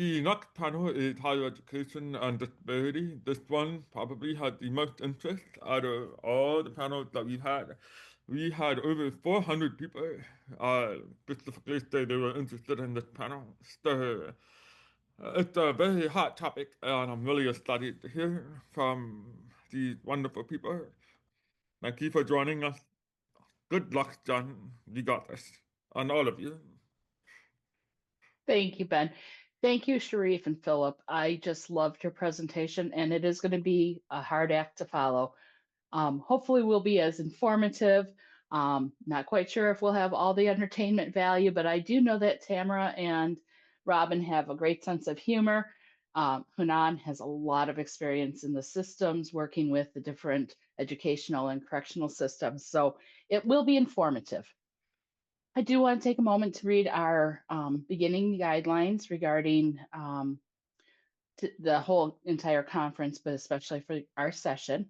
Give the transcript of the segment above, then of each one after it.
The next panel is higher education and disability. This one probably had the most interest out of all the panels that we've had. We had over 400 people specifically say they were interested in this panel. So it's a very hot topic, and I'm really excited to hear from these wonderful people. Thank you for joining us. Good luck, John. You got this. And all of you. Thank you, Ben. Thank you, Sharif and Philip. I just loved your presentation, and it is going to be a hard act to follow. Hopefully, we'll be as informative. Not quite sure if we'll have all the entertainment value, but I do know that Tamara and Robin have a great sense of humor. Hunan has a lot of experience in the systems, working with the different educational and correctional systems. So it will be informative. I do want to take a moment to read our beginning guidelines regarding the whole entire conference, but especially for our session.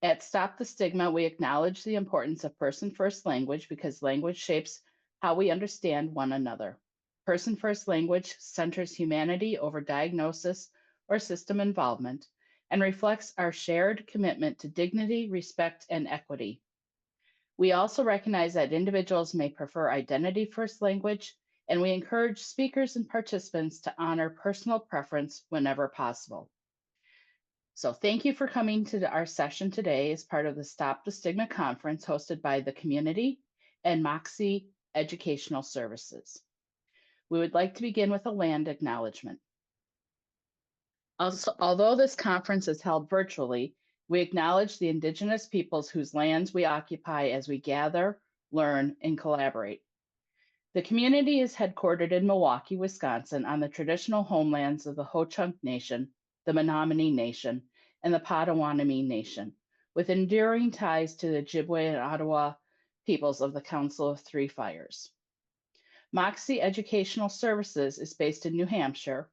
At Stop the Stigma, we acknowledge the importance of person first language because language shapes how we understand one another. Person first language centers humanity over diagnosis or system involvement and reflects our shared commitment to dignity, respect, and equity. We also recognize that individuals may prefer identity first language, and we encourage speakers and participants to honor personal preference whenever possible. So thank you for coming to our session today as part of the Stop the Stigma conference hosted by the community and Moxie Educational Services. We would like to begin with a land acknowledgement. Also, although this conference is held virtually, we acknowledge the Indigenous peoples whose lands we occupy as we gather, learn, and collaborate. The community is headquartered in Milwaukee, Wisconsin, on the traditional homelands of the Ho-Chunk Nation, the Menominee Nation, and the Potawatomi Nation, with enduring ties to the Ojibwe and Ottawa peoples of the Council of Three Fires. Moxie Educational Services is based in New Hampshire,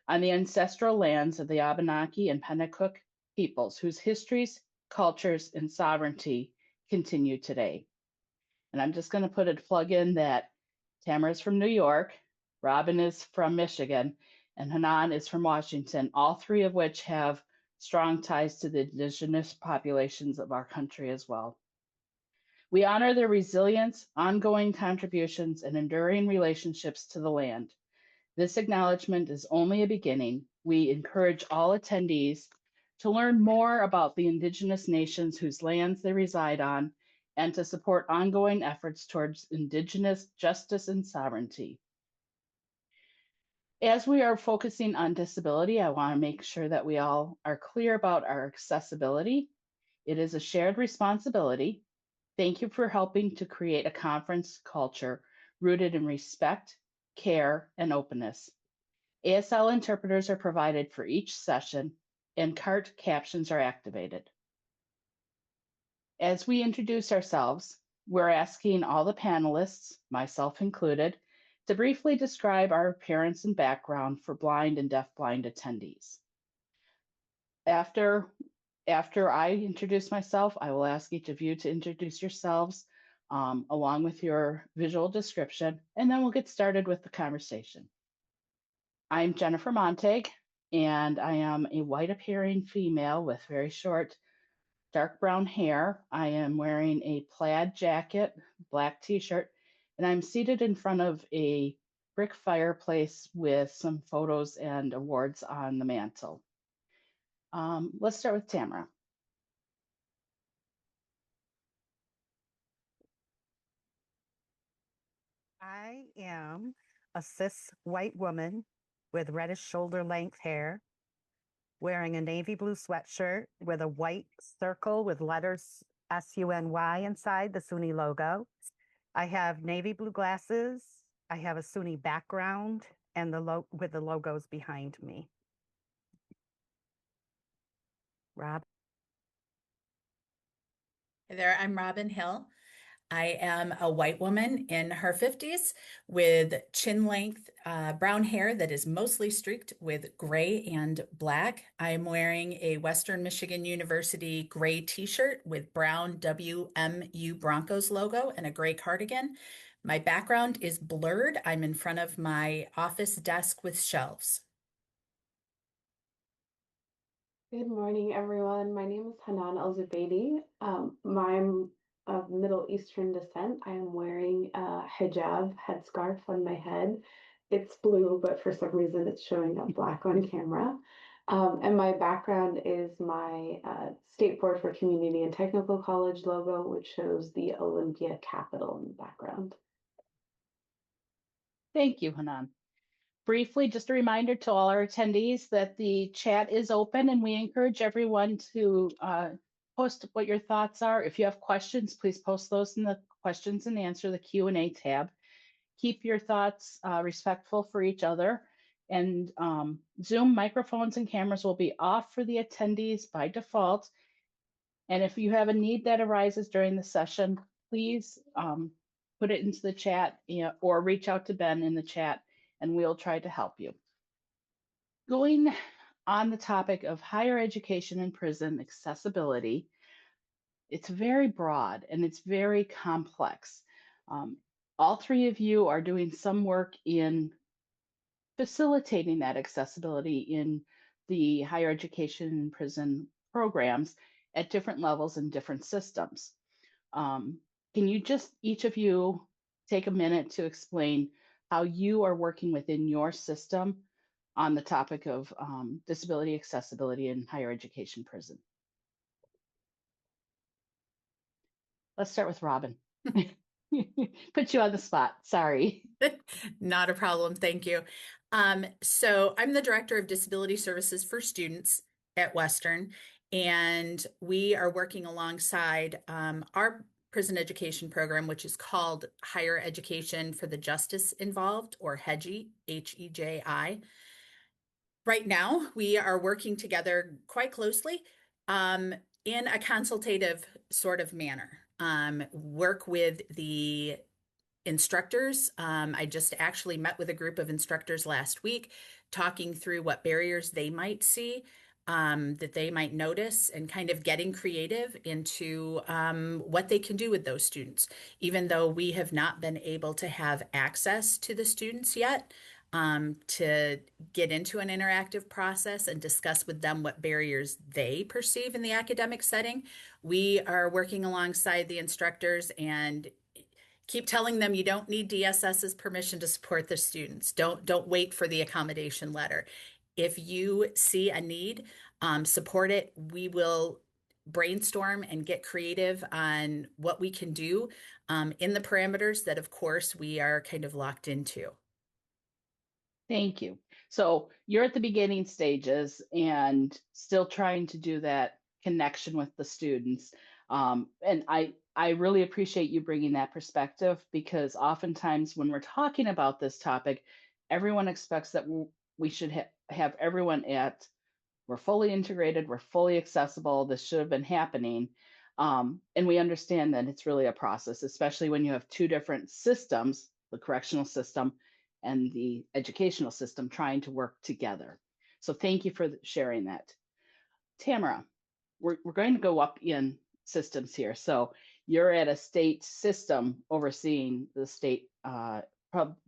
on the ancestral lands of the Abenaki and Pennacook peoples whose histories, cultures, and sovereignty continue today. And I'm just going to put a plug in that Tamara's from New York, Robin is from Michigan, and Hanan is from Washington, all three of which have strong ties to the indigenous populations of our country as well. We honor their resilience, ongoing contributions, and enduring relationships to the land. This acknowledgement is only a beginning. We encourage all attendees to learn more about the Indigenous nations whose lands they reside on and to support ongoing efforts towards Indigenous justice and sovereignty. As we are focusing on disability, I want to make sure that we all are clear about our accessibility. It is a shared responsibility. Thank you for helping to create a conference culture rooted in respect, care, and openness. ASL interpreters are provided for each session, and CART captions are activated. As we introduce ourselves, we're asking all the panelists, myself included, to briefly describe our appearance and background for blind and deafblind attendees. After I introduce myself, I will ask each of you to introduce yourselves along with your visual description, and then we'll get started with the conversation. I'm Jennifer Montag, and I am a white appearing female with very short dark brown hair. I am wearing a plaid jacket, black t-shirt, and I'm seated in front of a brick fireplace with some photos and awards on the mantle. Let's start with Tamara. I am a cis white woman with reddish shoulder length hair, wearing a navy blue sweatshirt with a white circle with letters SUNY inside the SUNY logo. I have navy blue glasses. I have a SUNY background and with the logos behind me. Rob. Hey there, I'm Robin Hill. I am a white woman in her 50s with chin length brown hair that is mostly streaked with gray and black. I am wearing a Western Michigan University gray t-shirt with brown WMU Broncos logo and a gray cardigan. My background is blurred. I'm in front of my office desk with shelves. Good morning, everyone. My name is Hanan Al-Zubaydi. I'm of Middle Eastern descent. I am wearing a hijab headscarf on my head. It's blue, but for some reason it's showing up black on camera. And my background is my State Board for Community and Technical College logo, which shows the Olympia capital in the background. Thank you, Hanan. Briefly, just a reminder to all our attendees that the chat is open and we encourage everyone to post what your thoughts are. If you have questions, please post those in the questions and answer, the Q&A tab. Keep your thoughts respectful for each other. And Zoom microphones and cameras will be off for the attendees by default. And if you have a need that arises during the session, please put it into the chat, or reach out to Ben in the chat and we'll try to help you. Going on the topic of higher education in prison accessibility, it's very broad and it's very complex. All three of you are doing some work in facilitating that accessibility in the higher education in prison programs at different levels and different systems. Can you just, each of you, take a minute to explain how you are working within your system on the topic of disability accessibility in higher education prison? Let's start with Robin. Put you on the spot, sorry. Not a problem, thank you. So I'm the Director of Disability Services for Students at Western, and we are working alongside our prison education program, which is called Higher Education for the Justice Involved, or HEJI, H-E-J-I. Right now, we are working together quite closely in a consultative sort of manner. Work with the instructors. I just actually met with a group of instructors last week, talking through what barriers they might see, that they might notice, and kind of getting creative into what they can do with those students. Even though we have not been able to have access to the students yet, to get into an interactive process and discuss with them what barriers they perceive in the academic setting, we are working alongside the instructors and keep telling them you don't need DSS's permission to support the students. Don't wait for the accommodation letter. If you see a need, support it. We will brainstorm and get creative on what we can do in the parameters that, of course, we are kind of locked into. Thank you. So you're at the beginning stages and still trying to do that connection with the students. And I really appreciate you bringing that perspective, because oftentimes when we're talking about this topic, everyone expects that we should have everyone at, we're fully integrated, we're fully accessible, this should have been happening. And we understand that it's really a process, especially when you have two different systems, the correctional system and the educational system, trying to work together. So thank you for sharing that. Tamara, we're going to go up in systems here. So you're at a state system overseeing the state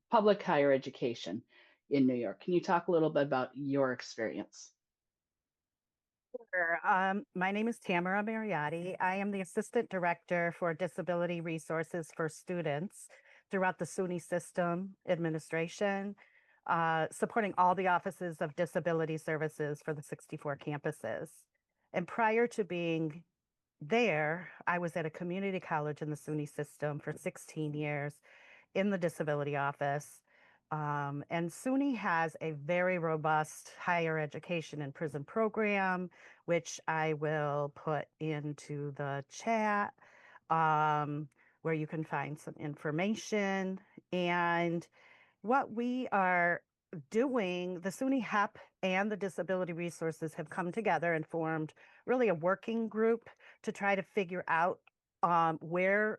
public higher education in New York. Can you talk a little bit about your experience? Sure. My name is Tamara Mariotti. I am the Assistant Director for Disability Resources for Students throughout the SUNY System Administration, supporting all the offices of disability services for the 64 campuses. And prior to being there, I was at a community college in the SUNY system for 16 years in the disability office. And SUNY has a very robust higher education and prison program, which I will put into the chat, where you can find some information. And what we are doing, the SUNY HEP and the disability resources have come together and formed really a working group to try to figure out where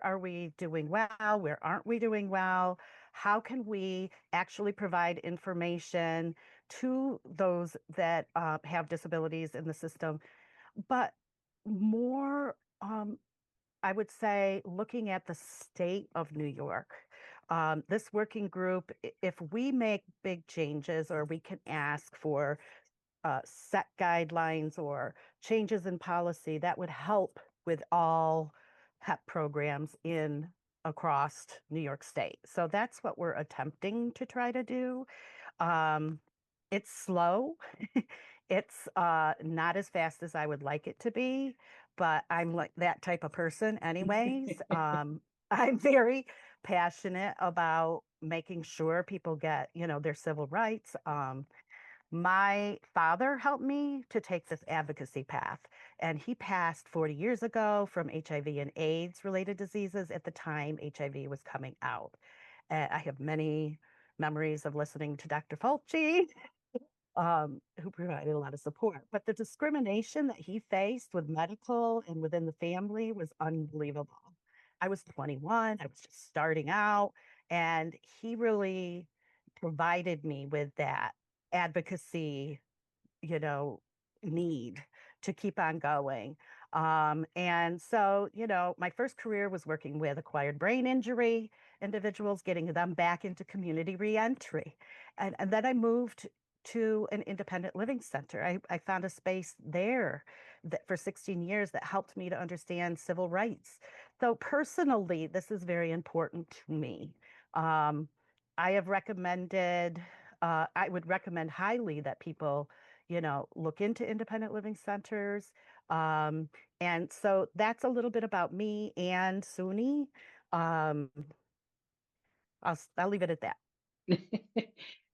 are we doing well, where aren't we doing well, how can we actually provide information to those that have disabilities in the system, but more I would say looking at the state of New York, this working group, if we make big changes or we can ask for set guidelines or changes in policy, that would help with all HEP programs in across New York State. So that's what we're attempting to try to do. Um, it's slow. It's not as fast as I would like it to be, but I'm like that type of person anyways. I'm very passionate about making sure people get, their civil rights. My father helped me to take this advocacy path, and he passed 40 years ago from HIV and AIDS related diseases at the time HIV was coming out. I have many memories of listening to Dr. Fulci, who provided a lot of support. But the discrimination that he faced with medical and within the family was unbelievable. I was 21, I was just starting out, and he really provided me with that advocacy, you know, need to keep on going. And so, my first career was working with acquired brain injury individuals, getting them back into community reentry. And then I moved to an independent living center. I found a space there that for 16 years that helped me to understand civil rights. So personally, this is very important to me. Um, I have recommended, I would recommend highly that people look into independent living centers. Um, and so that's a little bit about me and SUNY. Um, I'll leave it at that.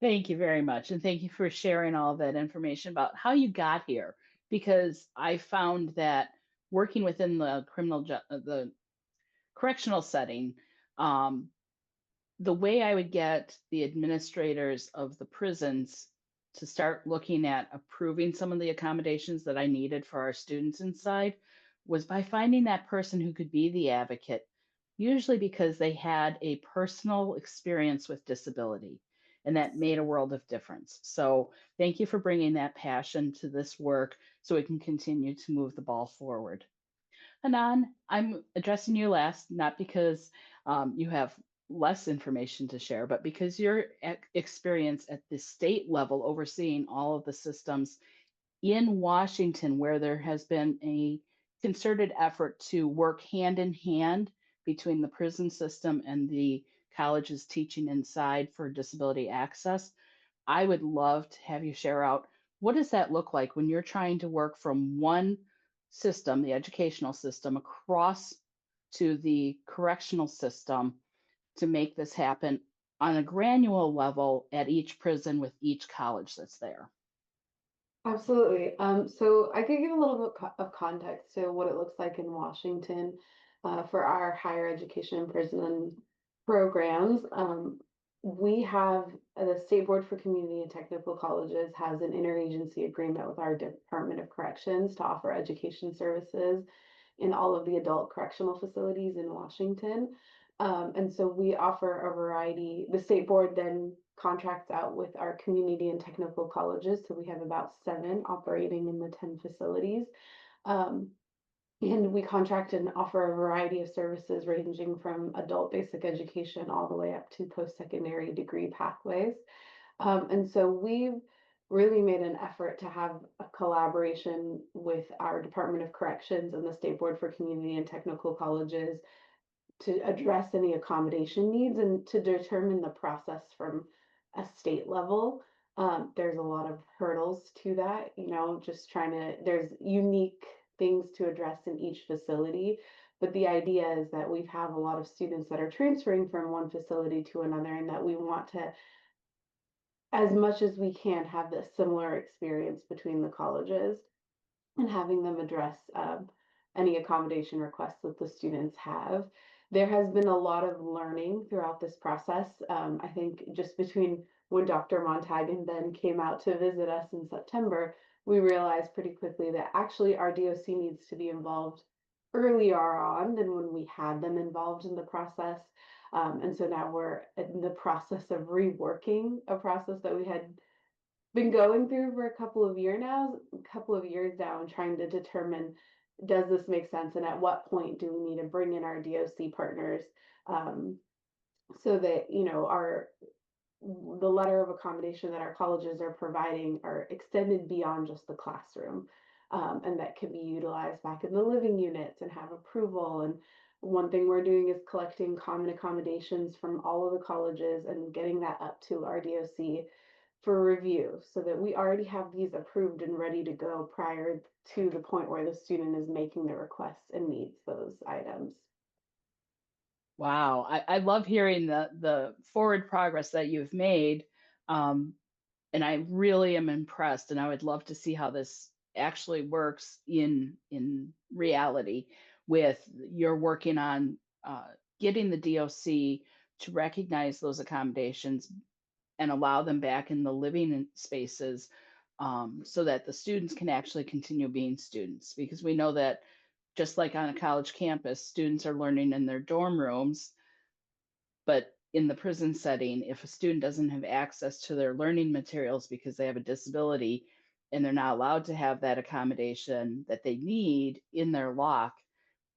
Thank you very much. And thank you for sharing all that information about how you got here. Because I found that working within the the correctional setting, um, the way I would get the administrators of the prisons to start looking at approving some of the accommodations that I needed for our students inside was by finding that person who could be the advocate, usually because they had a personal experience with disability. And that made a world of difference. So, thank you for bringing that passion to this work so we can continue to move the ball forward. Hanan, I'm addressing you last, not because you have less information to share, but because your experience at the state level overseeing all of the systems in Washington, where there has been a concerted effort to work hand in hand between the prison system and the colleges teaching inside for disability access. I would love to have you share out what does that look like when you're trying to work from one system, the educational system, across to the correctional system to make this happen on a granular level at each prison with each college that's there. Absolutely. So I could give a little bit of context to what it looks like in Washington for our higher education and prison programs. We have the State Board for Community and Technical Colleges has an interagency agreement with our Department of Corrections to offer education services in all of the adult correctional facilities in Washington. And so we offer a variety. The state board then contracts out with our community and technical colleges. So we have about 7 operating in the 10 facilities. Um, and we contract and offer a variety of services ranging from adult basic education all the way up to post-secondary degree pathways. And so we've really made an effort to have a collaboration with our Department of Corrections and the State Board for Community and Technical Colleges to address any accommodation needs and to determine the process from a state level. There's a lot of hurdles to that, just there's unique things to address in each facility. But the idea is that we have a lot of students that are transferring from one facility to another, and that we want to, as much as we can, have this similar experience between the colleges and having them address any accommodation requests that the students have. There has been a lot of learning throughout this process. I think just between when Dr. Montag and Ben came out to visit us in September, we realized pretty quickly that actually our DOC needs to be involved earlier on than when we had them involved in the process. And so now we're in the process of reworking a process that we had been going through for a couple of years now, and trying to determine does this make sense? And at what point do we need to bring in our DOC partners, so that, the letter of accommodation that our colleges are providing are extended beyond just the classroom, and that can be utilized back in the living units and have approval. And one thing we're doing is collecting common accommodations from all of the colleges and getting that up to our DOC for review, so that we already have these approved and ready to go prior to the point where the student is making the request and needs those items. Wow, I love hearing the forward progress that you've made. And I really am impressed, and I would love to see how this actually works in reality. With you're working on getting the DOC to recognize those accommodations and allow them back in the living spaces, so that the students can actually continue being students. Because we know that just like on a college campus, students are learning in their dorm rooms, but in the prison setting, if a student doesn't have access to their learning materials because they have a disability and they're not allowed to have that accommodation that they need in their lock,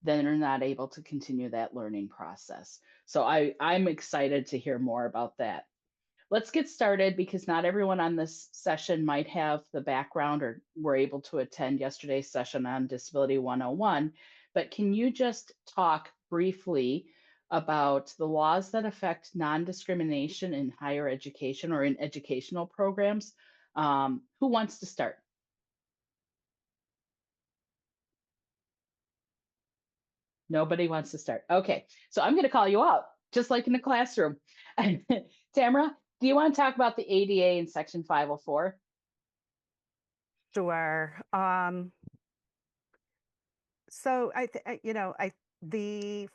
then they're not able to continue that learning process. So I'm excited to hear more about that. Let's get started, because not everyone on this session might have the background or were able to attend yesterday's session on Disability 101. But can you just talk briefly about the laws that affect non-discrimination in higher education or in educational programs? Who wants to start? Nobody wants to start. Okay, so I'm going to call you out, just like in the classroom. Tamara, do you want to talk about the ADA in Section 504? Sure. So the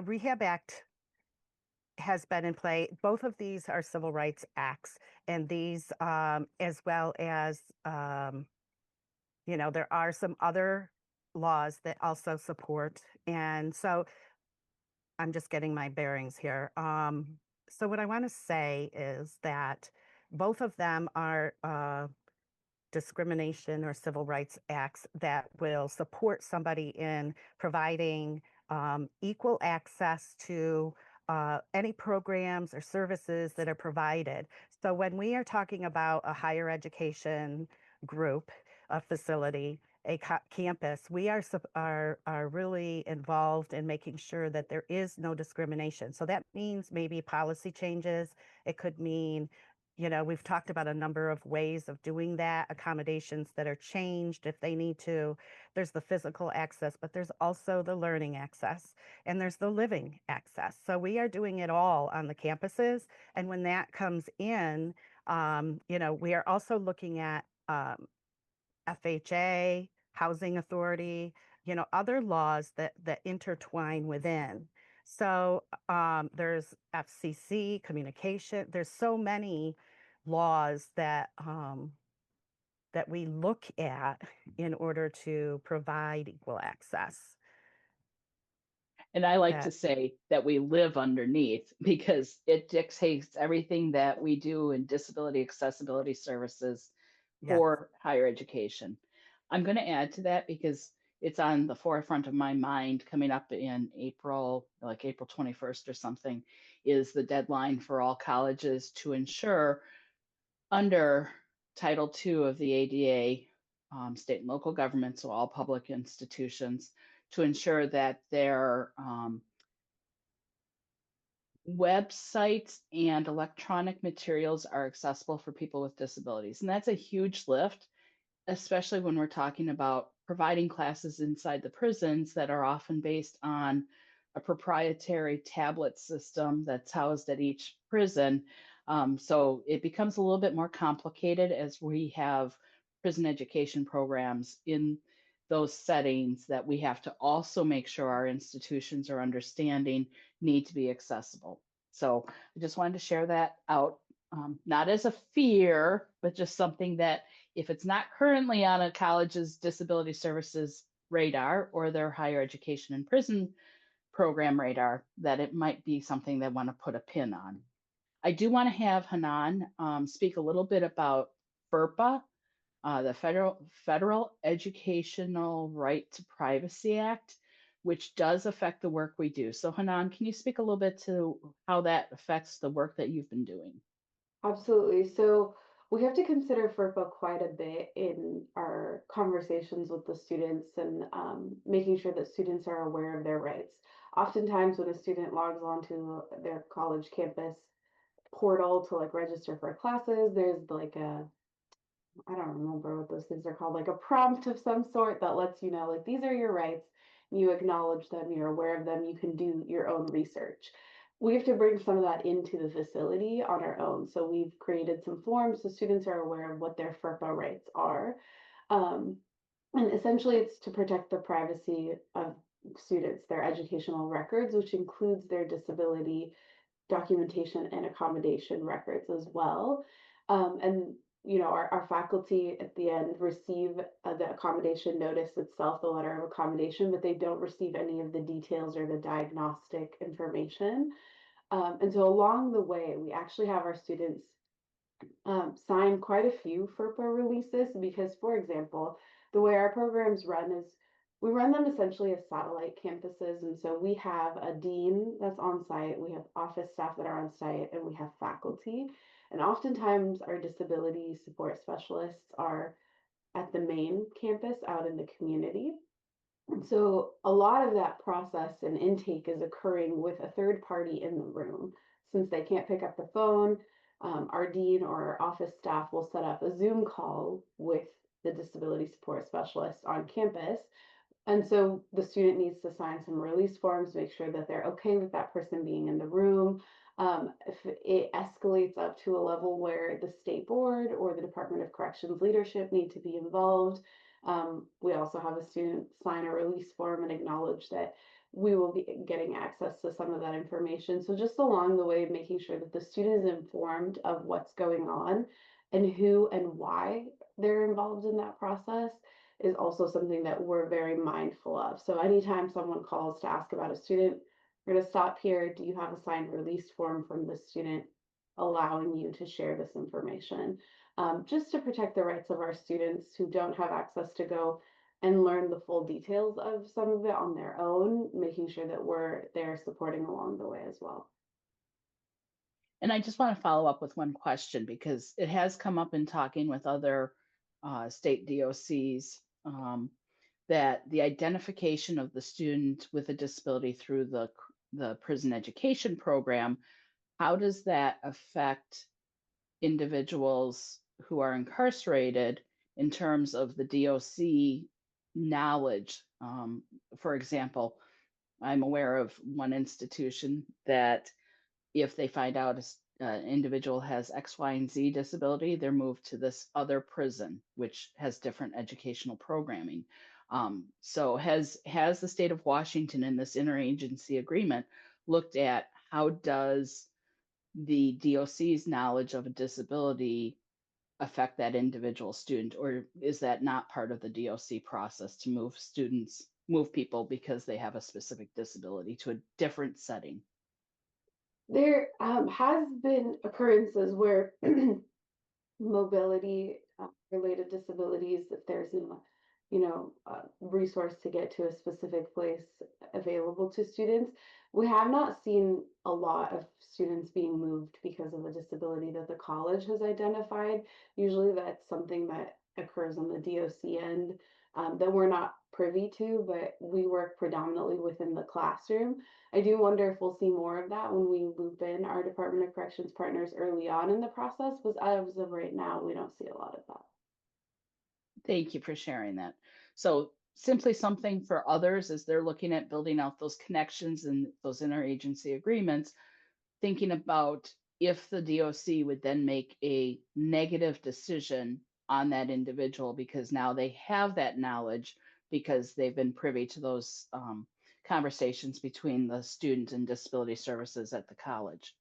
Rehab Act has been in play. Both of these are civil rights acts, and these, as well as, there are some other laws that also support. And so I'm just getting my bearings here. So what I want to say is that both of them are discrimination or civil rights acts that will support somebody in providing equal access to any programs or services that are provided. So when we are talking about a higher education group, a facility, a campus, we are really involved in making sure that there is no discrimination. So that means maybe policy changes. It could mean, we've talked about a number of ways of doing that, accommodations that are changed if they need to. There's the physical access, but there's also the learning access, and there's the living access. So we are doing it all on the campuses. And when that comes in, we are also looking at FHA, housing authority, other laws that intertwine within. So there's FCC, communication. There's so many laws that we look at in order to provide equal access. And I like to say that we live underneath, because it dictates everything that we do in disability accessibility services for higher education. I'm going to add to that because it's on the forefront of my mind. Coming up in April, like April 21st or something, is the deadline for all colleges to ensure, under Title II of the ADA, state and local governments, so all public institutions, to ensure that their websites and electronic materials are accessible for people with disabilities. And that's a huge lift, especially when we're talking about providing classes inside the prisons that are often based on a proprietary tablet system that's housed at each prison. So it becomes a little bit more complicated as we have prison education programs in those settings that we have to also make sure our institutions are understanding need to be accessible. So I just wanted to share that out, not as a fear, but just something that if it's not currently on a college's disability services radar or their higher education and prison program radar, that it might be something they want to put a pin on. I do want to have Hanan speak a little bit about FERPA, the Federal Educational Right to Privacy Act, which does affect the work we do. So Hanan, can you speak a little bit to how that affects the work that you've been doing? Absolutely. So we have to consider FERPA quite a bit in our conversations with the students and making sure that students are aware of their rights. Oftentimes, when a student logs onto their college campus portal to like register for classes, there's like a I don't remember what those things are called, like a prompt of some sort that lets you know, like, these are your rights. You acknowledge them, you're aware of them, you can do your own research. We have to bring some of that into the facility on our own. So we've created some forms so students are aware of what their FERPA rights are. Um, and essentially, it's to protect the privacy of students, their educational records, which includes their disability documentation and accommodation records as well. And our faculty at the end receive the accommodation notice itself, the letter of accommodation, but they don't receive any of the details or the diagnostic information. And so along the way, we actually have our students sign quite a few FERPA releases because, for example, the way our programs run is we run them essentially as satellite campuses. And so we have a dean that's on site, we have office staff that are on site, and we have faculty. And oftentimes, our disability support specialists are at the main campus out in the community. So a lot of that process and intake is occurring with a third party in the room. Since they can't pick up the phone, our dean or our office staff will set up a Zoom call with the disability support specialist on campus. And so the student needs to sign some release forms, make sure that they're okay with that person being in the room. If it escalates up to a level where the state board or the Department of Corrections leadership need to be involved, we also have a student sign a release form and acknowledge that we will be getting access to some of that information. So just along the way, making sure that the student is informed of what's going on and who and why they're involved in that process is also something that we're very mindful of. So anytime someone calls to ask about a student, we're going to stop here. Do you have a signed release form from the student allowing you to share this information? Just to protect the rights of our students who don't have access to go and learn the full details of some of it on their own, making sure that we're there supporting along the way as well. And I just want to follow up with one question because it has come up in talking with other state DOCs that the identification of the student with a disability through the prison education program, how does that affect individuals who are incarcerated in terms of the DOC knowledge? For example, I'm aware of one institution that if they find out an individual has X, Y, and Z disability, they're moved to this other prison, which has different educational programming. So has the state of Washington in this interagency agreement looked at how does the DOC's knowledge of a disability affect that individual student, or is that not part of the DOC process to move people because they have a specific disability to a different setting? There has been occurrences where mobility related disabilities, if there's a resource to get to a specific place available to students, we have not seen a lot of students being moved because of a disability that the college has identified. Usually that's something that occurs on the DOC end, that we're not privy to, but we work predominantly within the classroom. I do wonder if we'll see more of that when we loop in our Department of Corrections partners early on in the process, but as of right now, we don't see a lot of that. Thank you for sharing that. So simply something for others as they're looking at building out those connections and those interagency agreements, thinking about if the DOC would then make a negative decision on that individual because now they have that knowledge because they've been privy to those conversations between the student and disability services at the college.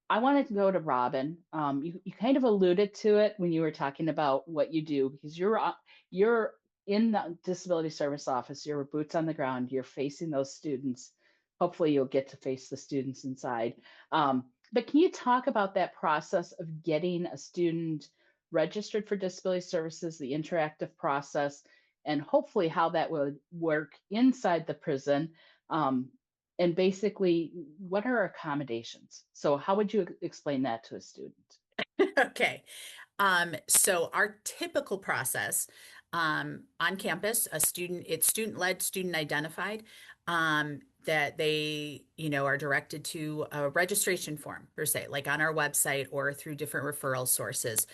I wanted to go to Robin. You kind of alluded to it when you were talking about what you do because you're in the disability service office. You're boots on the ground. You're facing those students. Hopefully, you'll get to face the students inside. But can you talk about that process of getting a student registered for disability services, the interactive process, and hopefully how that would work inside the prison. And basically, what are accommodations? So how would you explain that to a student? Okay. So our typical process on campus, it's student-led, student identified, that they, are directed to a registration form per se, like on our website or through different referral sources.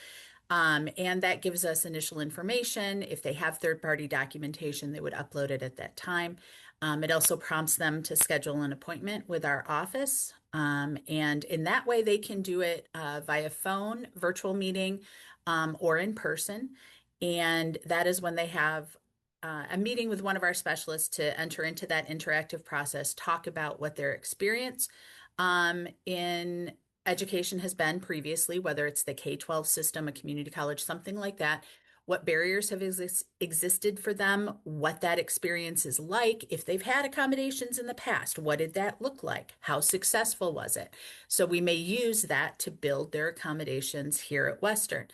And that gives us initial information. If they have third-party documentation, they would upload it at that time. It also prompts them to schedule an appointment with our office. And in that way, they can do it via phone, virtual meeting, or in person. And that is when they have a meeting with one of our specialists to enter into that interactive process, talk about what their experience in education has been previously, whether it's the K-12 system, a community college, something like that, what barriers have existed for them, what that experience is like, if they've had accommodations in the past, what did that look like, how successful was it? So we may use that to build their accommodations here at Western.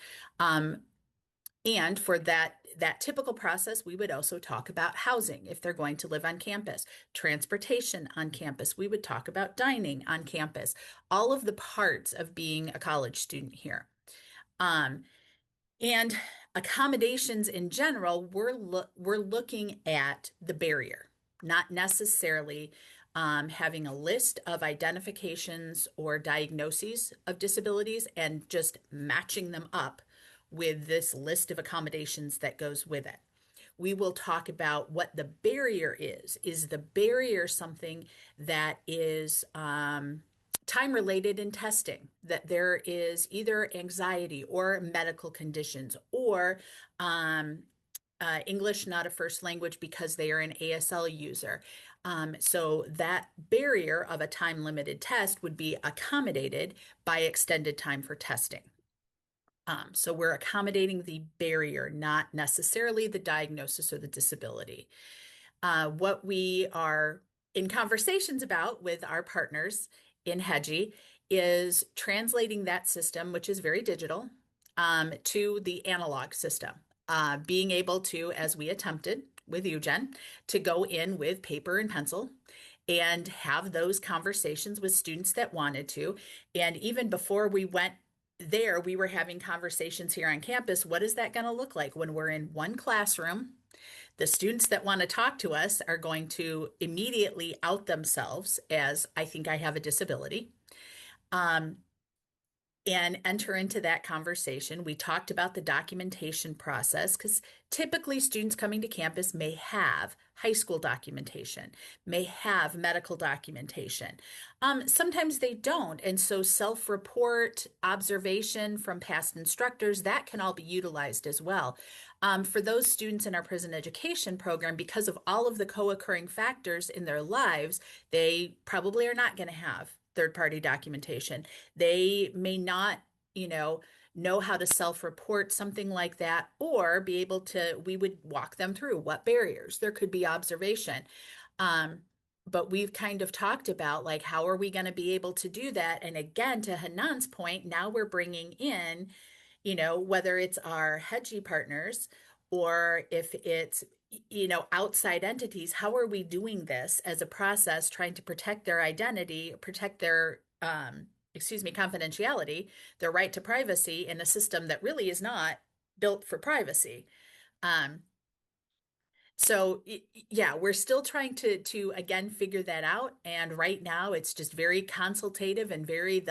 And for that typical process, we would also talk about housing if they're going to live on campus, transportation on campus. We would talk about dining on campus, all of the parts of being a college student here. And accommodations in general, we're looking at the barrier, not necessarily having a list of identifications or diagnoses of disabilities and just matching them up with this list of accommodations that goes with it. We will talk about what the barrier is. Is the barrier something that is time related in testing, that there is either anxiety or medical conditions or English not a first language because they are an ASL user. So that barrier of a time limited test would be accommodated by extended time for testing. So we're accommodating the barrier, not necessarily the diagnosis or the disability. What we are in conversations about with our partners in HEGI is translating that system, which is very digital, to the analog system. Being able to, as we attempted with Eugen, to go in with paper and pencil and have those conversations with students that wanted to. And even before we went there, we were having conversations here on campus. What is that going to look like when we're in one classroom? The students that want to talk to us are going to immediately out themselves as, I think I have a disability, and enter into that conversation. We talked about the documentation process because typically students coming to campus may have high school documentation, may have medical documentation. Sometimes they don't. And so self-report, observation from past instructors, that can all be utilized as well. For those students in our prison education program, because of all of the co-occurring factors in their lives, they probably are not going to have third-party documentation. They may not, know how to self-report something like that, or be able to, we would walk them through what barriers. There could be observation. But we've kind of talked about like, how are we going to be able to do that? And again, to Hanan's point, now we're bringing in, whether it's our HEGI partners or if it's outside entities, how are we doing this as a process, trying to protect their identity, protect their, confidentiality, their right to privacy in a system that really is not built for privacy. So yeah, we're still trying to again figure that out. And right now it's just very consultative and very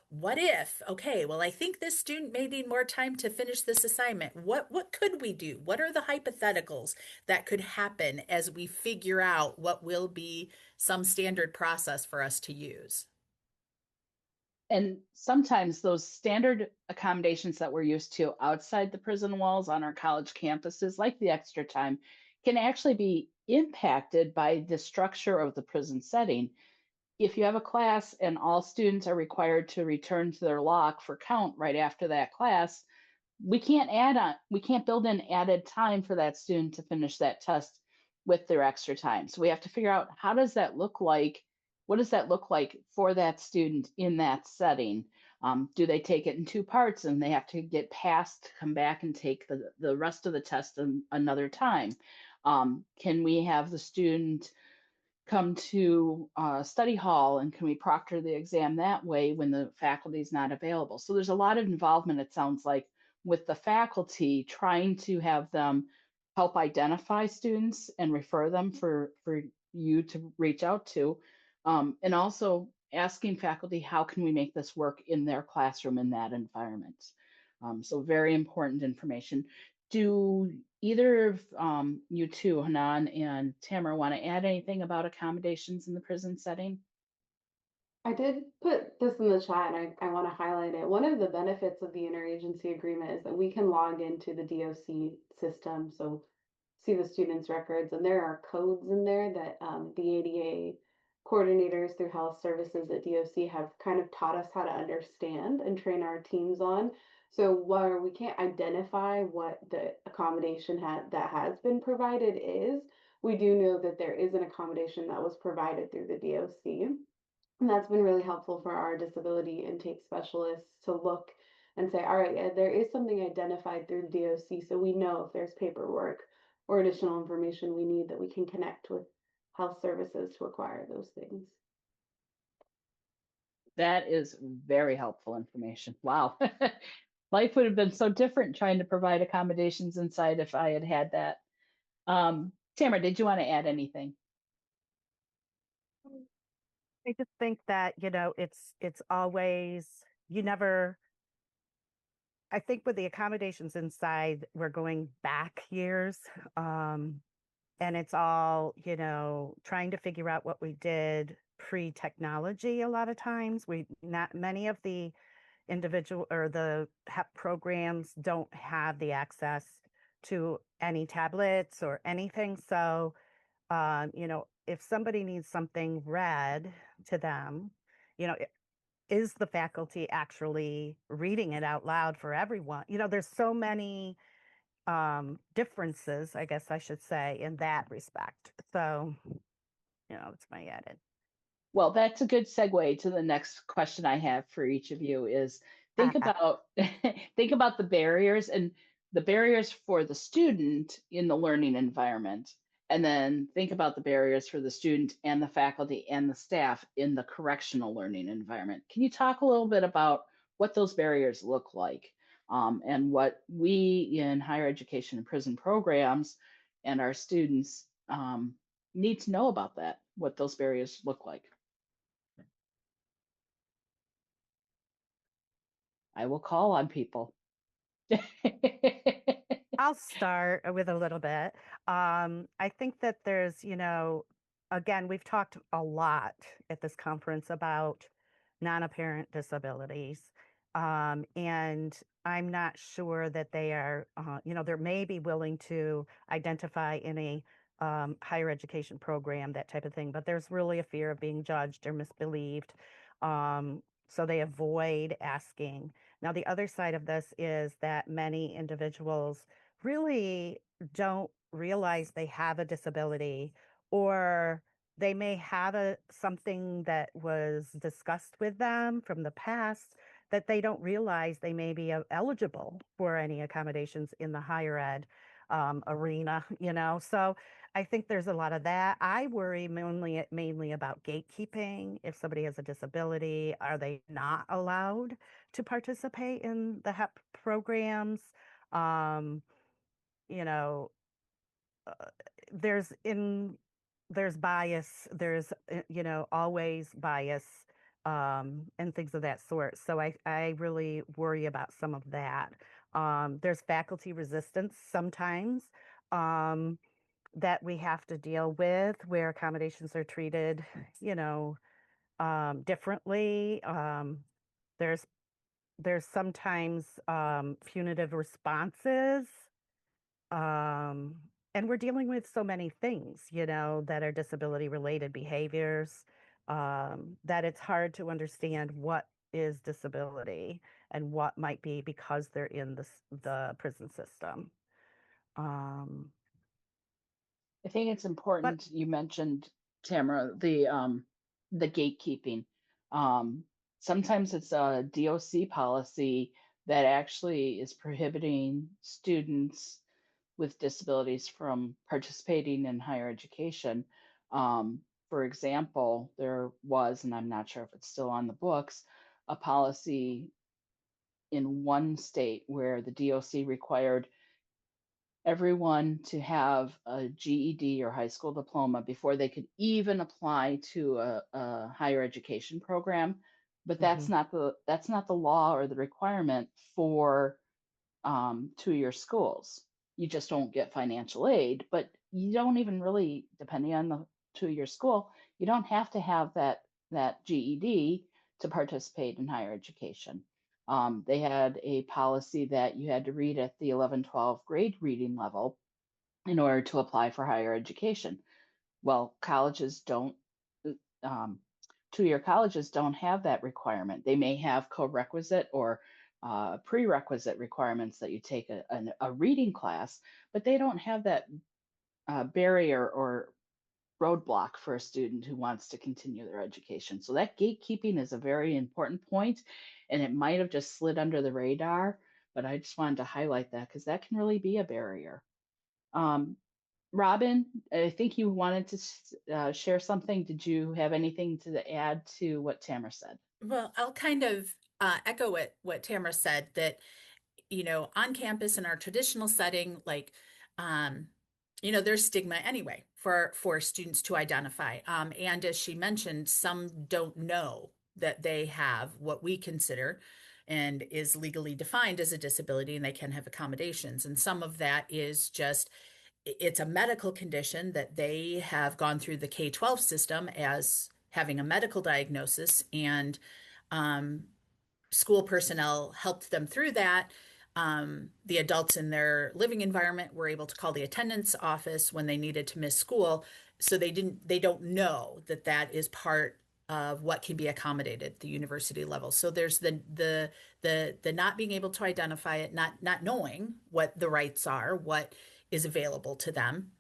what if, okay, well, I think this student may need more time to finish this assignment. What could we do? What are the hypotheticals that could happen as we figure out what will be some standard process for us to use? And sometimes those standard accommodations that we're used to outside the prison walls on our college campuses, like the extra time, can actually be impacted by the structure of the prison setting. If you have a class and all students are required to return to their lock for count right after that class, we can't build in added time for that student to finish that test with their extra time. So we have to figure out, how does that look like? What does that look like for that student in that setting? Do they take it in two parts and they have to get passed, come back and take the rest of the test another time? Can we have the student come to study hall and can we proctor the exam that way when the faculty is not available? So there's a lot of involvement, it sounds like, with the faculty trying to have them help identify students and refer them for you to reach out to, and also asking faculty, how can we make this work in their classroom in that environment? So very important information. Do either of you two, Hanan and Tamara, want to add anything about accommodations in the prison setting? I did put this in the chat and I want to highlight it. One of the benefits of the interagency agreement is that we can log into the DOC system, so see the students' records, and there are codes in there that the ADA coordinators through health services at DOC have kind of taught us how to understand and train our teams on. So while we can't identify what the accommodation that has been provided is, we do know that there is an accommodation that was provided through the DOC. And that's been really helpful for our disability intake specialists to look and say, all right, there is something identified through the DOC, so we know if there's paperwork or additional information we need that we can connect with health services to acquire those things. That is very helpful information. Wow. Life would have been so different trying to provide accommodations inside if I had had that. Tamara, did you want to add anything? I just think that, it's always, you never, I think with the accommodations inside, we're going back years. And it's all, trying to figure out what we did pre-technology a lot of times. Not many of the individual or the HEP programs don't have the access to any tablets or anything. So, if somebody needs something read to them, is the faculty actually reading it out loud for everyone? There's so many differences, I guess I should say, in that respect. So, it's my added. Well, that's a good segue to the next question I have for each of you is think about think about the barriers and the barriers for the student in the learning environment, and then think about the barriers for the student and the faculty and the staff in the correctional learning environment. Can you talk a little bit about what those barriers look like, and what we in higher education and prison programs and our students need to know about that, what those barriers look like? I will call on people. I'll start with a little bit. I think that there's, again, we've talked a lot at this conference about non-apparent disabilities. And I'm not sure that they are, they may be willing to identify in a higher education program, that type of thing, but there's really a fear of being judged or misbelieved. So they avoid asking. Now, the other side of this is that many individuals really don't realize they have a disability, or they may have something that was discussed with them from the past that they don't realize they may be eligible for any accommodations in the higher ed arena, So I think there's a lot of that. I worry mainly about gatekeeping. If somebody has a disability, are they not allowed to participate in the HEP programs? Um, you know, uh, there's in there's bias, there's always bias, and things of that sort. So I really worry about some of that. There's faculty resistance sometimes, that we have to deal with, where accommodations are treated, differently. There's there's sometimes punitive responses, um, and we're dealing with so many things, that are disability related behaviors, that it's hard to understand what is disability and what might be because they're in the prison system. I think it's But important you mentioned, Tamara, the gatekeeping. Sometimes it's a DOC policy that actually is prohibiting students with disabilities from participating in higher education. For example, there was, and I'm not sure if it's still on the books, a policy in one state where the DOC required everyone to have a GED or high school diploma before they could even apply to a higher education program. But Hmm. that's not the law or the requirement for 2-year schools. You just don't get financial aid, but you don't even really, depending on the 2-year school, you don't have to have that GED to participate in higher education. They had a policy that you had to read at the 11, 12 grade reading level in order to apply for higher education. Well, colleges don't, um, 2-year colleges don't have that requirement. They may have co-requisite or prerequisite requirements that you take a reading class, but they don't have that barrier or roadblock for a student who wants to continue their education. So that gatekeeping is a very important point, and it might have just slid under the radar, but I just wanted to highlight that because that can really be a barrier. Um, Robin, I think you wanted to share something. Did you have anything to add to what Tamara said? Well, I'll kind of echo what Tamara said, that on campus in our traditional setting, like, um, there's stigma anyway for students to identify. And as she mentioned, some don't know that they have what we consider and is legally defined as a disability, and they can have accommodations. And some of that is just it's a medical condition that they have gone through the K-12 system as having a medical diagnosis, and um, school personnel helped them through that. The adults in their living environment were able to call the attendance office when they needed to miss school, so they don't know that that is part of what can be accommodated at the university level. So there's the not being able to identify it, not knowing what the rights are, what is available to them.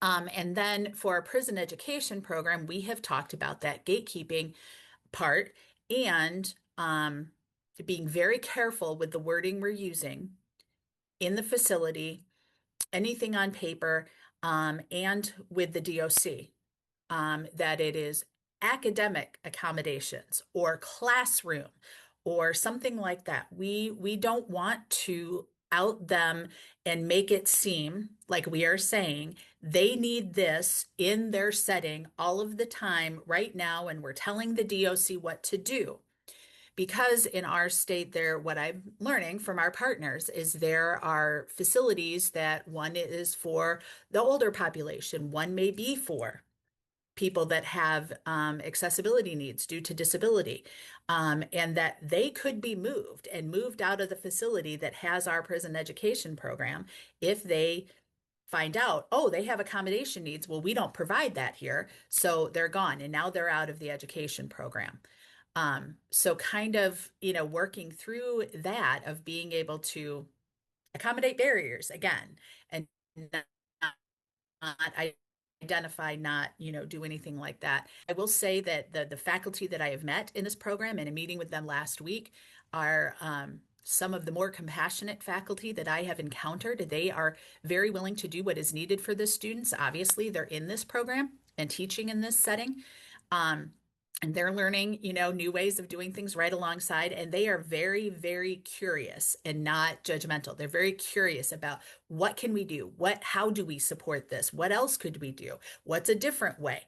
And then for our prison education program, we have talked about that gatekeeping part, and being very careful with the wording we're using in the facility, anything on paper, and with the DOC, that it is academic accommodations or classroom or something like that. We don't want to out them and make it seem like we are saying they need this in their setting all of the time right now, and we're telling the DOC what to do. Because in our state, there, what I'm learning from our partners is there are facilities that one is for the older population, one may be for people that have accessibility needs due to disability, and that they could be moved and moved out of the facility that has our prison education program if they find out, oh, they have accommodation needs. Well, we don't provide that here. So they're gone, and now they're out of the education program. So kind of, working through that of being able to accommodate barriers again, and not identify, not, do anything like that. I will say that the faculty that I have met in this program and a meeting with them last week are some of the more compassionate faculty that I have encountered. They are very willing to do what is needed for the students. Obviously, they're in this program and teaching in this setting. And they're learning, new ways of doing things right alongside. And they are very, very curious and not judgmental. They're very curious about what can we do? How do we support this? What else could we do? What's a different way?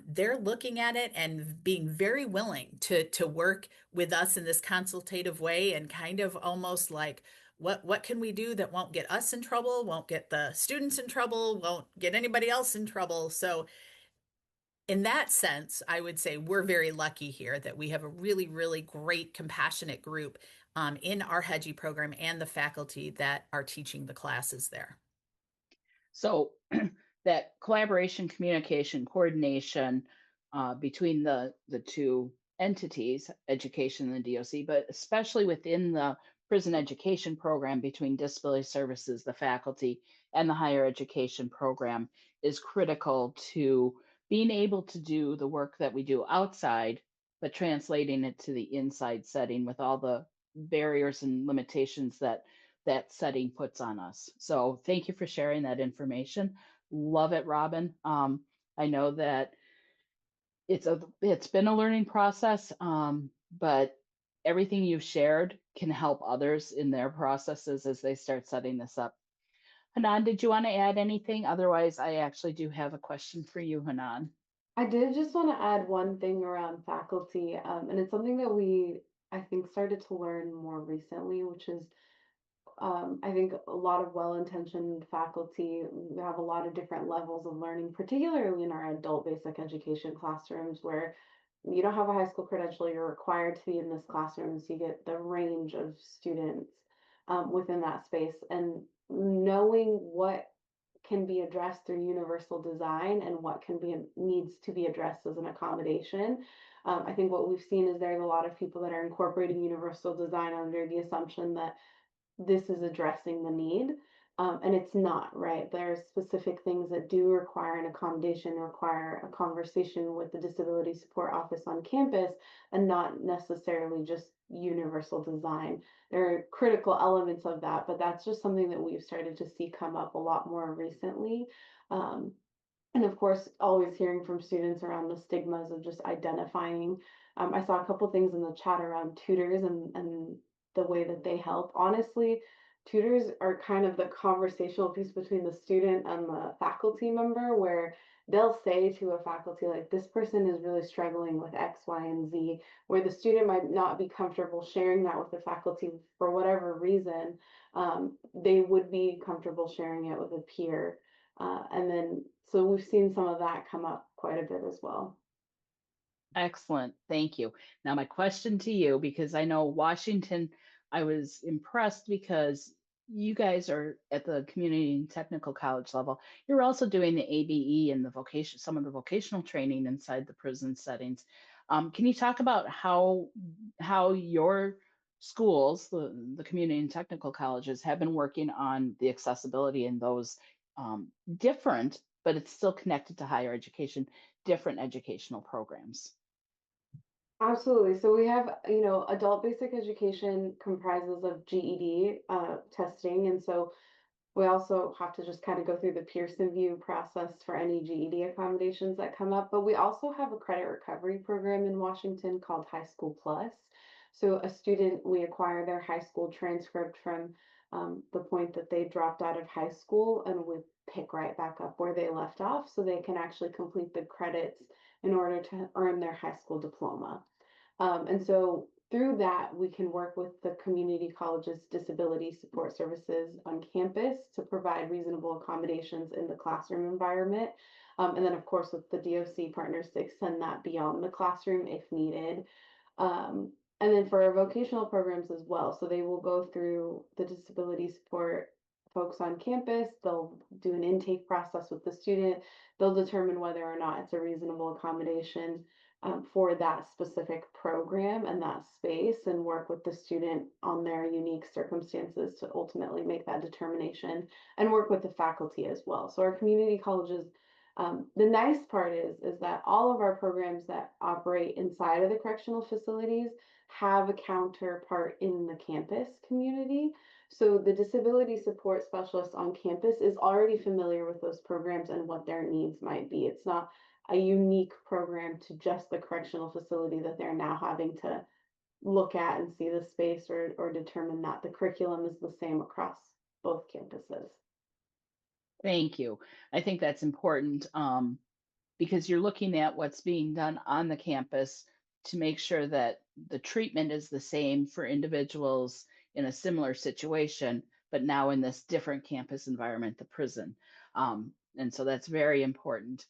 They're looking at it and being very willing to work with us in this consultative way, and kind of almost like, what can we do that won't get us in trouble, won't get the students in trouble, won't get anybody else in trouble? So in that sense, I would say we're very lucky here that we have a really, really great, compassionate group in our HEGI program and the faculty that are teaching the classes there. So that collaboration, communication, coordination between the two entities, education and the DOC, but especially within the prison education program between disability services, the faculty, and the higher education program is critical to being able to do the work that we do outside but translating it to the inside setting with all the barriers and limitations that that setting puts on us. So thank you for sharing that information. Love it, Robin. I know that it's been a learning process, but everything you've shared can help others in their processes as they start setting this up. Hanan, did you want to add anything? Otherwise, I actually do have a question for you, Hanan. I did just want to add one thing around faculty, and it's something that I think, started to learn more recently, which is I think a lot of well-intentioned faculty have a lot of different levels of learning, particularly in our adult basic education classrooms where you don't have a high school credential, you're required to be in this classroom, so you get the range of students within that space. And knowing what can be addressed through universal design and what can be needs to be addressed as an accommodation. I think what we've seen is there's a lot of people that are incorporating universal design under the assumption that this is addressing the need. And it's not, right? There's specific things that do require an accommodation, require a conversation with the disability support office on campus, and not necessarily just universal design. There are critical elements of that, but that's just something that we've started to see come up a lot more recently. Um, and of course, always hearing from students around the stigmas of just identifying. I saw a couple things in the chat around tutors and the way that they help. Honestly, tutors are kind of the conversational piece between the student and the faculty member, where they'll say to a faculty, like, this person is really struggling with X, Y, and Z, where the student might not be comfortable sharing that with the faculty for whatever reason. They would be comfortable sharing it with a peer. And then, so we've seen some of that come up quite a bit as well. Excellent. Thank you. Now, my question to you, because I know Washington, I was impressed because you guys are at the community and technical college level. You're also doing the ABE and the vocation, some of the vocational training inside the prison settings. Can you talk about how your schools, the community and technical colleges, have been working on the accessibility in those different, but it's still connected to higher education, different educational programs? Absolutely. So we have, adult basic education comprises of GED testing. And so we also have to just kind of go through the Pearson VUE process for any GED accommodations that come up. But we also have a credit recovery program in Washington called High School Plus. So a student, we acquire their high school transcript from the point that they dropped out of high school, and we pick right back up where they left off so they can actually complete the credits in order to earn their high school diploma. And so through that, we can work with the community college's disability support services on campus to provide reasonable accommodations in the classroom environment. And then, of course, with the DOC partners to extend that beyond the classroom if needed. Um, and then for our vocational programs as well. So they will go through the disability support folks on campus. They'll do an intake process with the student. They'll determine whether or not it's a reasonable accommodation for that specific program and that space, and work with the student on their unique circumstances to ultimately make that determination, and work with the faculty as well. So our community colleges, the nice part is that all of our programs that operate inside of the correctional facilities have a counterpart in the campus community. So the disability support specialist on campus is already familiar with those programs and what their needs might be. It's not a unique program to just the correctional facility that they're now having to look at and see the space, or determine that the curriculum is the same across both campuses. Thank you. I think that's important because you're looking at what's being done on the campus to make sure that the treatment is the same for individuals in a similar situation, but now in this different campus environment, the prison. And so that's very important.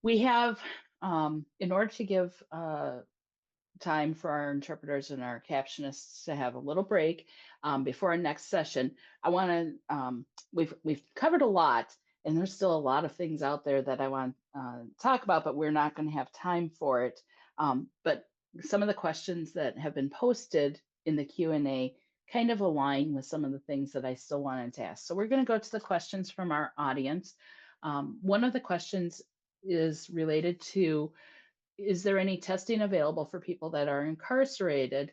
We have, in order to give time for our interpreters and our captionists to have a little break before our next session, I want to, we've covered a lot, and there's still a lot of things out there that I want to talk about, but we're not going to have time for it. But some of the questions that have been posted in the Q&A kind of align with some of the things that I still wanted to ask. So we're going to go to the questions from our audience. One of the questions is related to is there any testing available for people that are incarcerated?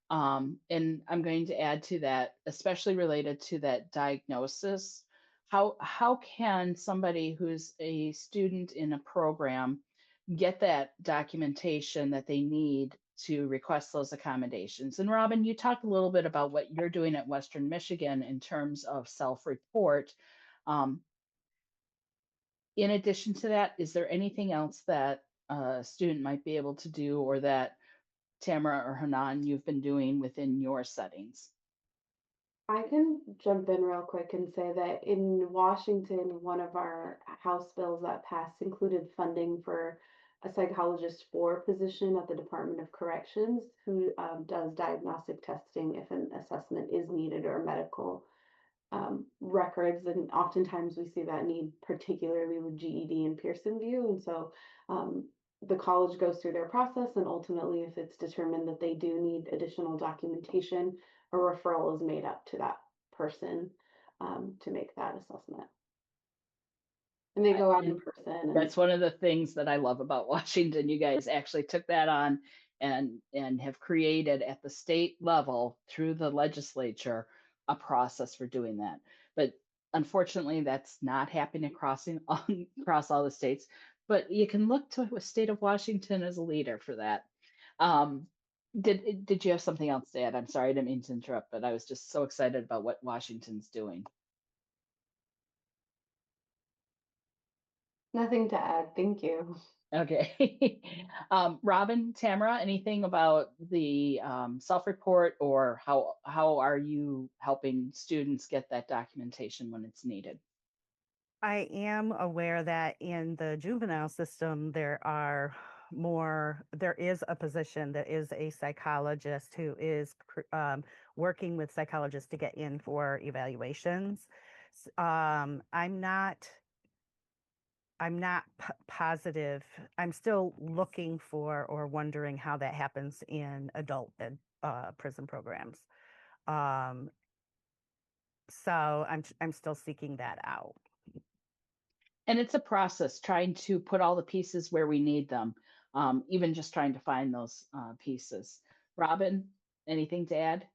And I'm going to add to that, especially related to that diagnosis. How can somebody who's a student in a program get that documentation that they need to request those accommodations? And Robin, you talked a little bit about what you're doing at Western Michigan in terms of self-report. Um, in addition to that, is there anything else that a student might be able to do, or that Tamara or Hanan, you've been doing within your settings? I can jump in real quick and say that in Washington, one of our House bills that passed included funding for a psychologist for position at the Department of Corrections who does diagnostic testing if an assessment is needed or medical records. And oftentimes we see that need, particularly with GED and Pearson VUE. And so the college goes through their process, and ultimately, if it's determined that they do need additional documentation, a referral is made up to that person to make that assessment. And they go out in And person. And that's one of the things that I love about Washington. You guys actually took that on and have created at the state level through the legislature a process for doing that. But unfortunately, that's not happening across all the states. But you can look to the state of Washington as a leader for that. Did you have something else to add? I'm sorry, I didn't mean to interrupt, but I was just so excited about what Washington's doing. nothing to add. Thank you. Okay. Robin, Tamara, anything about the self-report, or how are you helping students get that documentation when it's needed? I am aware that in the juvenile system, there is a position that is a psychologist who is working with psychologists to get in for evaluations. I'm not positive. I'm still looking for or wondering how that happens in adult prison programs. So I'm still seeking that out. And it's a process trying to put all the pieces where we need them, even just trying to find those pieces. Robin, anything to add?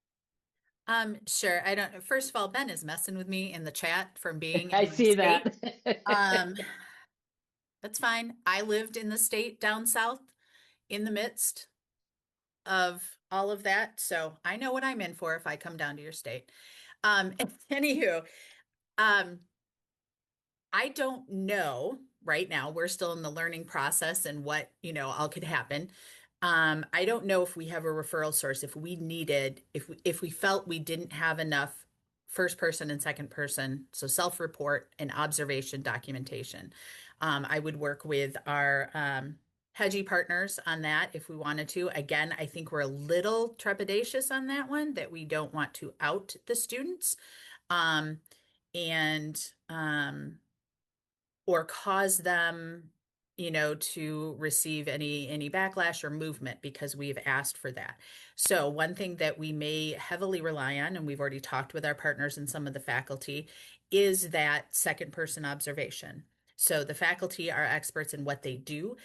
Sure. I don't, first of all, Ben is messing with me in the chat from being I in my see state. that. That's fine. I lived in the state down south in the midst of all of that. So I know what I'm in for if I come down to your state. Anywho, um, I don't know right now. We're still in the learning process and what, all could happen. I don't know if we have a referral source, if we felt we didn't have enough first person and second person, so self-report and observation documentation. I would work with our Hedgie partners on that if we wanted to. Again, I think we're a little trepidatious on that one, that we don't want to out the students. And or cause them, to receive any backlash or movement because we've asked for that. So one thing that we may heavily rely on, and we've already talked with our partners and some of the faculty, is that second person observation. So the faculty are experts in what they do.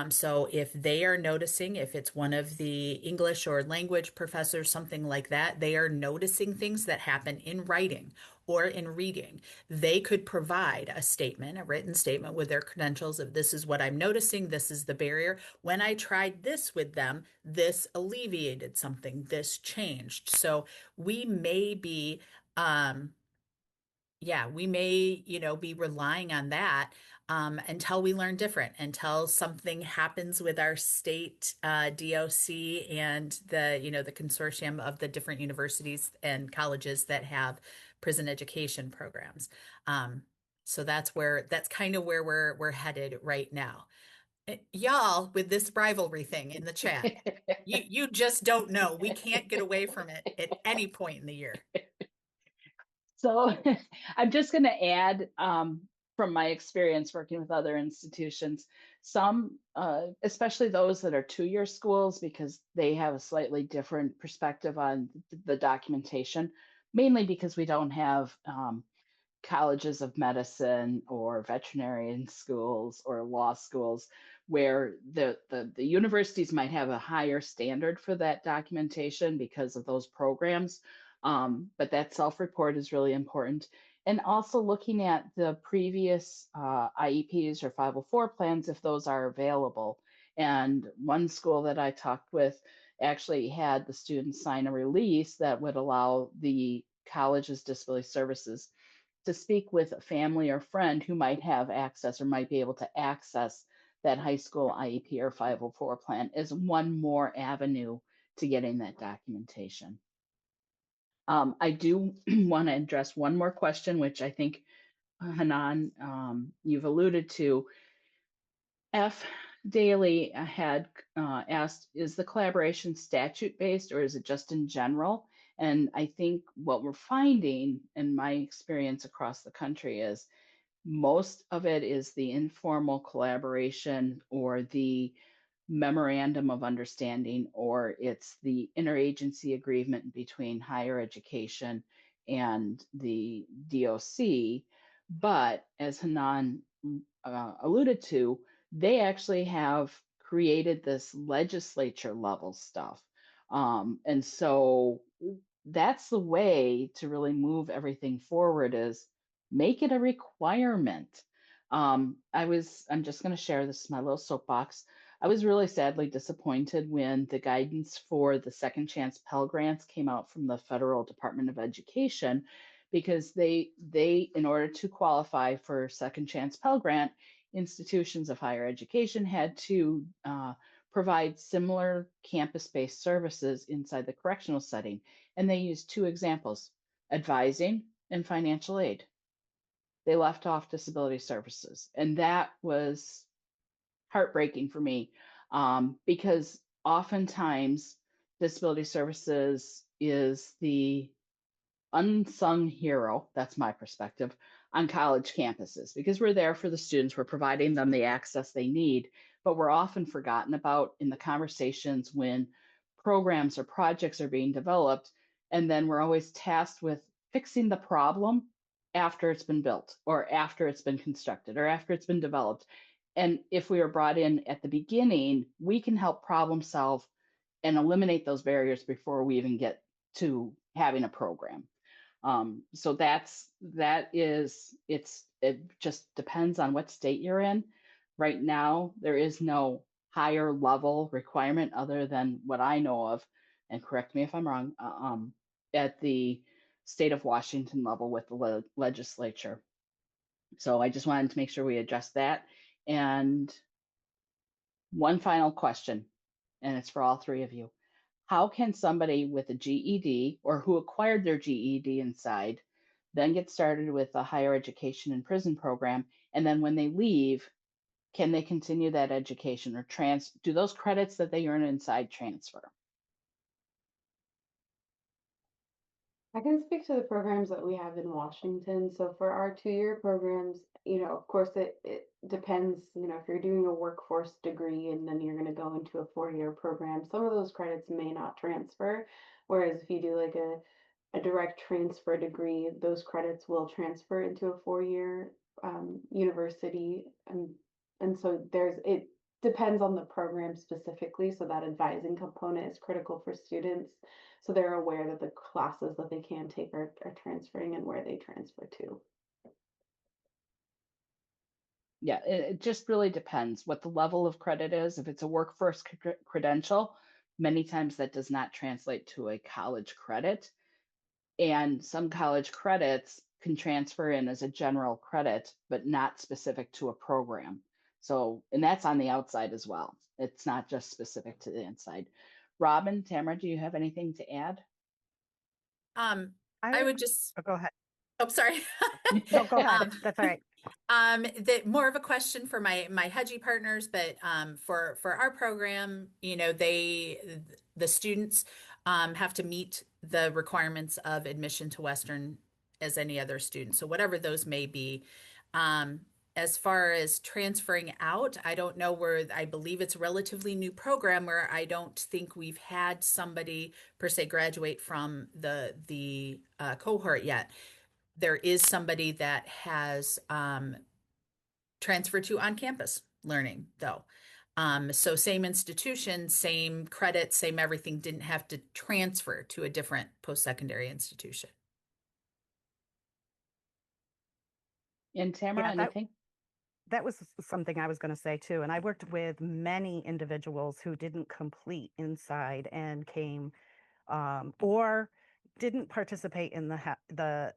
So if they are noticing, if it's one of the English or language professors, something like that, they are noticing things that happen in writing or in reading, they could provide a statement, a written statement with their credentials of, this is what I'm noticing, this is the barrier. When I tried this with them, this alleviated something, this changed. So we may be, be relying on that until we learn different, until something happens with our state DOC and the consortium of the different universities and colleges that have prison education programs. So that's kind of where we're headed right now. Y'all, with this rivalry thing in the chat, you just don't know. We can't get away from it at any point in the year. So I'm just going to add, from my experience working with other institutions, some, especially those that are two-year schools, because they have a slightly different perspective on the documentation, mainly because we don't have colleges of medicine or veterinarian schools or law schools where the universities might have a higher standard for that documentation because of those programs. But that self-report is really important. And also looking at the previous IEPs or 504 plans, if those are available. And one school that I talked with actually had the students sign a release that would allow the college's disability services to speak with a family or friend who might have access or might be able to access that high school IEP or 504 plan as one more avenue to getting that documentation. I do want to address one more question, which I think, Hanan, you've alluded to. F. Daly had asked, is the collaboration statute based or is it just in general? And I think what we're finding in my experience across the country is most of it is the informal collaboration or the memorandum of understanding, or it's the interagency agreement between higher education and the DOC. But as Hanan alluded to, they actually have created this legislature level stuff. And so that's the way to really move everything forward is make it a requirement. I'm just going to share this, my little soapbox. I was really sadly disappointed when the guidance for the Second Chance Pell Grants came out from the Federal Department of Education, because they in order to qualify for Second Chance Pell Grant, institutions of higher education had to provide similar campus-based services inside the correctional setting. And they used two examples, advising and financial aid. They left off disability services. And that was heartbreaking for me, because oftentimes disability services is the unsung hero, that's my perspective, on college campuses, because we're there for the students, we're providing them the access they need, but we're often forgotten about in the conversations when programs or projects are being developed, and then we're always tasked with fixing the problem after it's been built or after it's been constructed or after it's been developed. And if we are brought in at the beginning, we can help problem solve and eliminate those barriers before we even get to having a program. So it just depends on what state you're in. Right now, there is no higher level requirement other than what I know of, and correct me if I'm wrong, at the state of Washington level with the legislature. So I just wanted to make sure we address that. And one final question, and it's for all three of you. How can somebody with a GED or who acquired their GED inside then get started with a higher education and prison program? And then when they leave, can they continue that education or do those credits that they earn inside transfer? I can speak to the programs that we have in Washington. So for our 2-year programs, of course it depends, if you're doing a workforce degree and then you're going to go into a 4-year program, some of those credits may not transfer. Whereas if you do like a direct transfer degree, those credits will transfer into a 4-year university. And so it depends on the program specifically. So that advising component is critical for students. So they're aware that the classes that they can take are transferring and where they transfer to. Yeah, it just really depends what the level of credit is. If it's a workforce credential, many times that does not translate to a college credit. And some college credits can transfer in as a general credit, but not specific to a program. So, and that's on the outside as well. It's not just specific to the inside. Robin, Tamara, do you have anything to add? I would just, go ahead. oh, sorry. No, go ahead. That's all right. That more of a question for my Hedgie partners, but for our program, the students have to meet the requirements of admission to Western as any other student. So whatever those may be. As far as transferring out, I don't know I believe it's a relatively new program where I don't think we've had somebody per se graduate from the cohort yet. there is somebody that has transferred to on-campus learning, though. So same institution, same credit, same everything, didn't have to transfer to a different post-secondary institution. And Tamara, Yeah, anything? that was something I was going to say too. And I worked with many individuals who didn't complete inside and came or didn't participate in the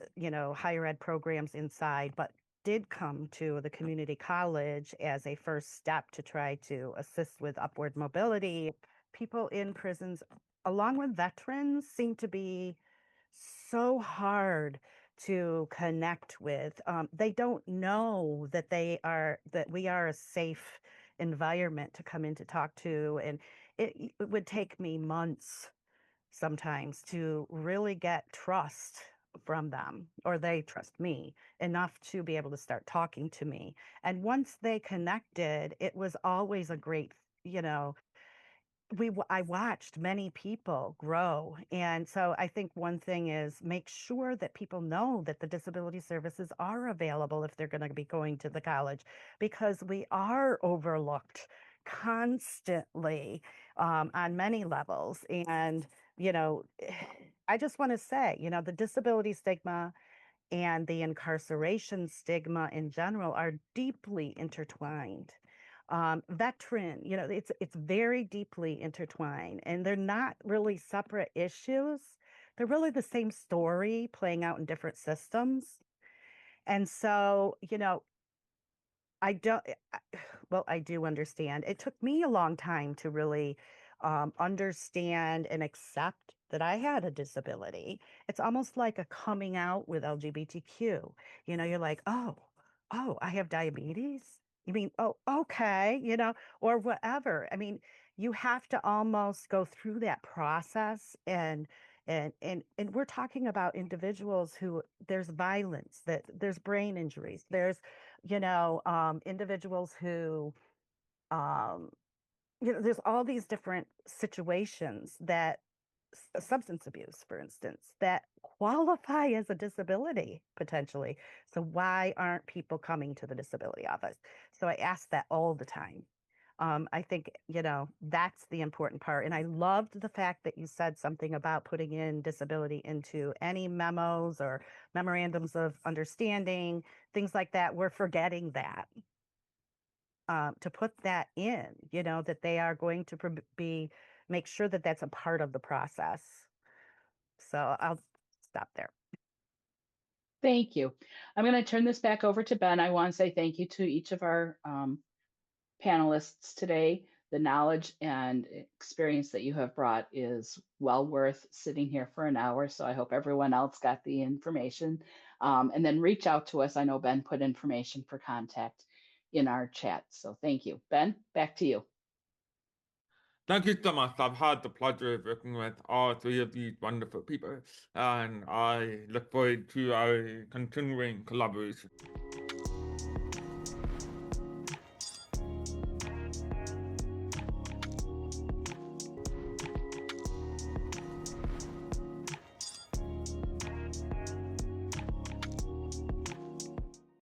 higher ed programs inside, but did come to the community college as a first step to try to assist with upward mobility. People in prisons, along with veterans, seem to be so hard to connect with. They don't know that we are a safe environment to come in to talk to, and it would take me months sometimes to really get trust from them, or they trust me enough to be able to start talking to me. And once they connected, it was always a great, you know, I watched many people grow. And so I think one thing is make sure that people know that the disability services are available if they're going to be going to the college, because we are overlooked constantly on many levels. And, you know, I just want to say, you know, the disability stigma and the incarceration stigma in general are deeply intertwined. Veteran, you know, it's very deeply intertwined, and they're not really separate issues. They're really the same story playing out in different systems. And so, you know, I don't, well, I do understand. It took me a long time to really understand and accept that I had a disability. It's almost like a coming out with LGBTQ. You know, you're like, oh, I have diabetes. You mean, oh, okay, you know, or whatever. I mean, you have to almost go through that process, and we're talking about individuals who there's violence, that there's brain injuries, there's individuals who, um, there's all these different situations that substance abuse, for instance, that qualify as a disability potentially. So why aren't people coming to the disability office? So I ask that all the time. I think, that's the important part. And I loved the fact that you said something about putting in disability into any memos or memorandums of understanding, things like that. We're forgetting that, to put that in, that they are going to make sure that that's a part of the process. So I'll stop there. Thank you. I'm going to turn this back over to Ben. I want to say thank you to each of our panelists today. The knowledge and experience that you have brought is well worth sitting here for an hour. So I hope everyone else got the information. And then reach out to us. I know Ben put information for contact in our chat. So thank you. Ben, back to you. Thank you so much. I've had the pleasure of working with all three of these wonderful people, and I look forward to our continuing collaboration.